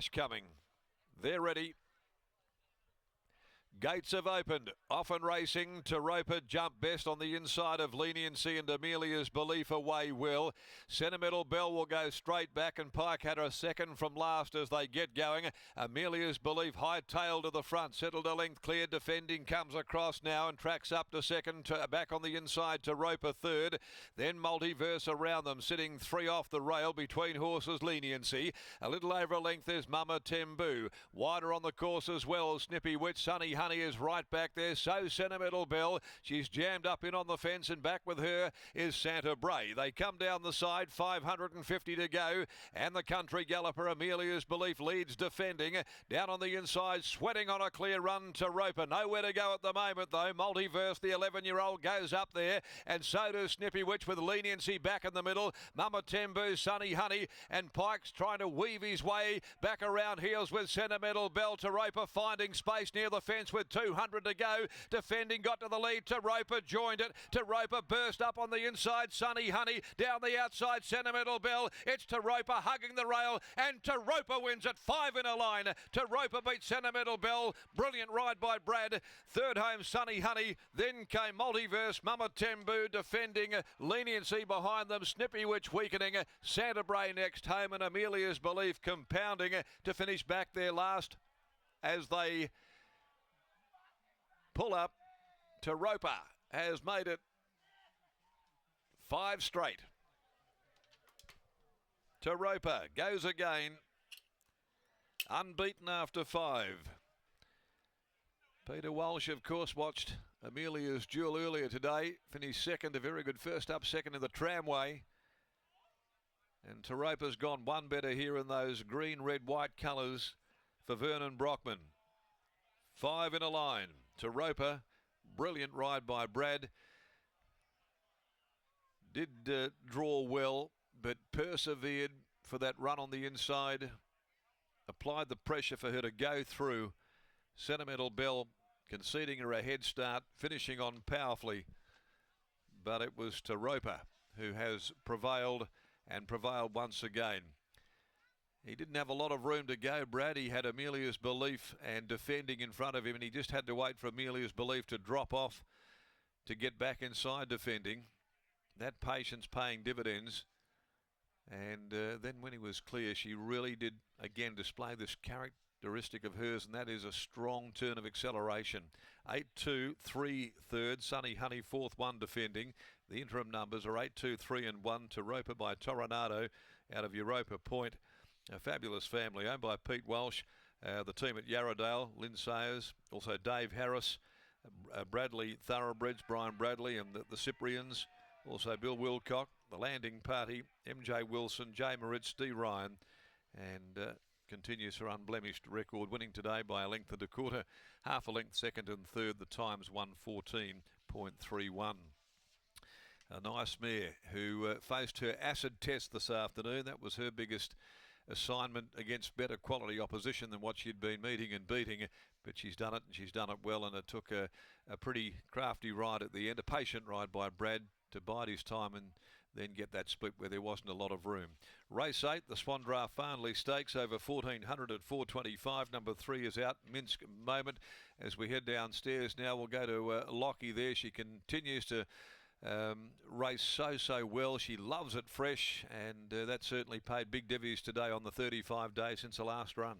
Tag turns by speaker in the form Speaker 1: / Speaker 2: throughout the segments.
Speaker 1: Coming. They're ready. Gates have opened. Often racing. TOROPA jump best on the inside of Leniency and Amelia's Belief away will. Sentimental Bell will go straight back and Pike had a second from last as they get going. Amelia's Belief high tail to the front. Settled a length clear. Defending comes across now and tracks up to second. Back on the inside TOROPA third. Then Multiverse around them. Sitting three off the rail between horses Leniency. A little over a length is Mama Tembu. Wider on the course as well. Snippy Witch. Sunny Honey is right back there. So Sentimental Bell. She's jammed up in on the fence and back with her is Santa Bray. They come down the side. 550 to go. And the Country Galloper Amelia's Belief leads defending. Down on the inside. Sweating on a clear run TOROPA. Nowhere to go at the moment though. Multiverse, the 11-year-old, goes up there. And so does Snippy Witch with Leniency back in the middle. Mama Tembu, Sunny Honey. And Pike's trying to weave his way back around heels with Sentimental Bell. TOROPA finding space near the fence with 200 to go. Defending got to the lead. TOROPA joined it. TOROPA burst up on the inside. Sunny Honey down the outside. Sentimental Bell. It's TOROPA hugging the rail and TOROPA wins at 5 in a line. TOROPA beats Sentimental Bell. Brilliant ride by Brad. Third home Sunny Honey. Then came Multiverse. Mama Tembu defending. Leniency behind them. Snippy Witch weakening. Santa Bray next home and Amelia's Belief compounding to finish back there last as they pull up. TOROPA has made it 5 straight. TOROPA goes again. Unbeaten after 5. Peter Walsh, of course, watched Amelia's Jewel earlier today. Finished second, a very good first up, second in the Tramway. And TOROPA's gone one better here in those green, red, white colours for Vernon Brockman. 5 in a line. TOROPA, brilliant ride by Brad. Did draw well, but persevered for that run on the inside. Applied the pressure for her to go through. Sentimental Bell conceding her a head start, finishing on powerfully. But it was TOROPA who has prevailed and prevailed once again. He didn't have a lot of room to go, Brad. He had Amelia's Belief and defending in front of him, and he just had to wait for Amelia's Belief to drop off to get back inside defending. That patience paying dividends. And then when he was clear, she really did again display this characteristic of hers, and that is a strong turn of acceleration. 8-2, 3 third, Sunny Honey 4th, 1 defending. The interim numbers are 8-2, 3 and 1. TOROPA by Toronado out of Europa Point. A fabulous family owned by Pete Walsh, the team at Yarradale, Lynn Sayers, also Dave Harris, Bradley Thoroughbreds, Brian Bradley and the Cyprians, also Bill Wilcock, the Landing Party, MJ Wilson, Jay Moritz, D. Ryan, and continues her unblemished record, winning today by a length and a quarter, half a length second and third, the times 1:14.31. A nice mare who faced her acid test this afternoon. That was her biggest assignment against better quality opposition than what she'd been meeting and beating, but she's done it and she's done it well, and it took a pretty crafty ride at the end, a patient ride by Brad to bide his time and then get that split where there wasn't a lot of room. Race 8, the Swan Draft Farnley Stakes over 1400 at 425. Number 3 is out. Minsk Moment. As we head downstairs now, we'll go to Lockie there. She continues to race so well. She loves it fresh, and that certainly paid big divvies today on the 35 days since the last run.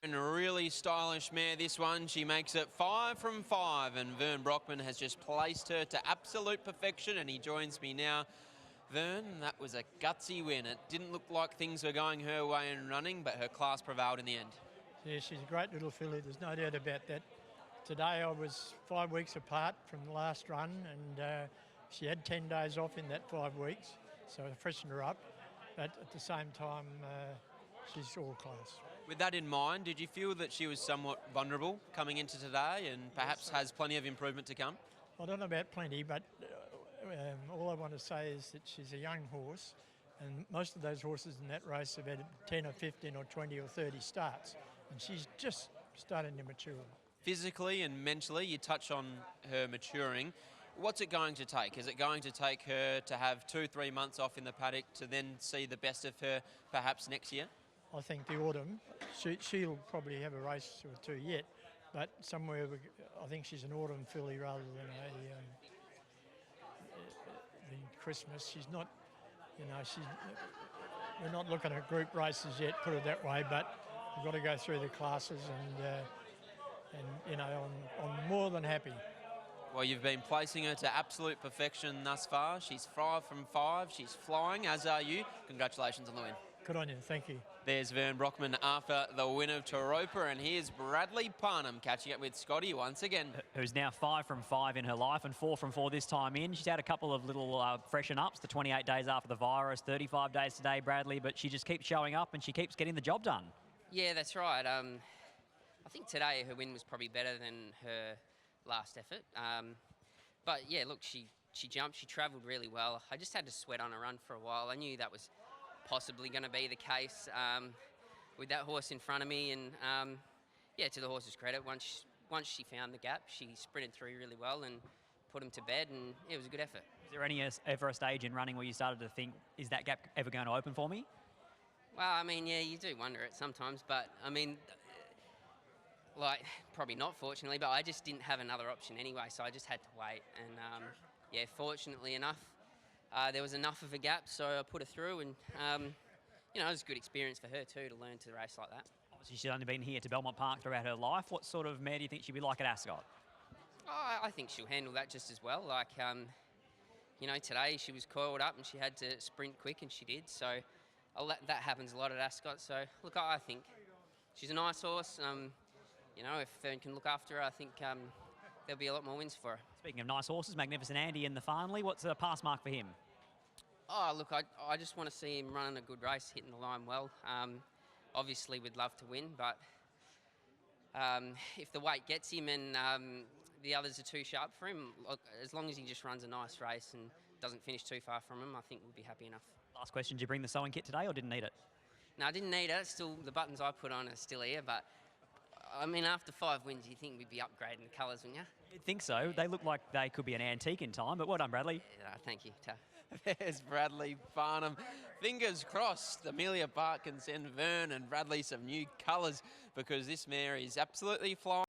Speaker 2: And a really stylish mare, this one. She makes it 5 from 5, and Vern Brockman has just placed her to absolute perfection, and he joins me now. Vern, that was a gutsy win. It didn't look like things were going her way in running, but her class prevailed in the end.
Speaker 3: Yeah, she's a great little filly, there's no doubt about that. Today I was 5 weeks apart from the last run, and she had 10 days off in that 5 weeks, so I freshened her up. But at the same time, she's all class.
Speaker 2: With that in mind, did you feel that she was somewhat vulnerable coming into today and perhaps has plenty of improvement to come?
Speaker 3: I don't know about plenty, but all I want to say is that she's a young horse, and most of those horses in that race have had 10 or 15 or 20 or 30 starts, and she's just starting to mature.
Speaker 2: Physically and mentally, you touch on her maturing. What's it going to take? Is it going to take her to have 2-3 months off in the paddock to then see the best of her perhaps next year?
Speaker 3: I think the autumn, she'll probably have a race or two yet, but somewhere, I think she's an autumn filly rather than the Christmas. She's not, we're not looking at group races yet, put it that way, but we've got to go through the classes and I'm more than happy.
Speaker 2: Well, you've been placing her to absolute perfection thus far. She's 5 from 5. She's flying, as are you. Congratulations on the win.
Speaker 3: Good on you, thank you.
Speaker 2: There's Vern Brockman after the win of TOROPA, and here's Bradley Parnham catching up with Scotty once again.
Speaker 4: Who's now 5 from 5 in her life and 4 from 4 this time in. She's had a couple of little freshen ups, the 28 days after the virus, 35 days today, Bradley, but she just keeps showing up and she keeps getting the job done.
Speaker 5: Yeah, that's right. I think today her win was probably better than her last effort. But yeah, look, she jumped, she travelled really well. I just had to sweat on a run for a while. I knew that was possibly going to be the case with that horse in front of me, and yeah, to the horse's credit, once she found the gap, she sprinted through really well and put him to bed, and it was a good effort.
Speaker 4: Is there ever a stage in running where you started to think, is that gap ever going to open for me?
Speaker 5: Well, I mean, yeah, you do wonder it sometimes, but I mean, like, probably not, fortunately, but I just didn't have another option anyway, so I just had to wait, and yeah, fortunately enough, there was enough of a gap, so I put her through, and it was a good experience for her too to learn to race like that.
Speaker 4: Obviously, she's only been here to Belmont Park throughout her life. What sort of mare do you think she'll be like at Ascot?
Speaker 5: I think she'll handle that just as well. Like, today she was coiled up and she had to sprint quick, and she did. So that happens a lot at Ascot. So look, I think she's a nice horse. If Fern can look after her, I think there'll be a lot more wins for her.
Speaker 4: Speaking of nice horses, Magnificent Andy in the Farnley. What's a pass mark for him?
Speaker 5: Oh, look, I just want to see him running a good race, hitting the line well. Obviously, we'd love to win, but if the weight gets him and the others are too sharp for him, look, as long as he just runs a nice race and doesn't finish too far from him, I think we'll be happy enough.
Speaker 4: Last question, did you bring the sewing kit today or didn't need it?
Speaker 5: No, I didn't need it. Still, the buttons I put on are still here, but I mean, after 5 wins, you think we'd be upgrading the colours, wouldn't you?
Speaker 4: You'd think so. They look like they could be an antique in time, but well done, Bradley.
Speaker 5: Yeah, thank you.
Speaker 2: There's Bradley Farnham. Fingers crossed Amelia Park can send Vern and Bradley some new colours, because this mare is absolutely flying.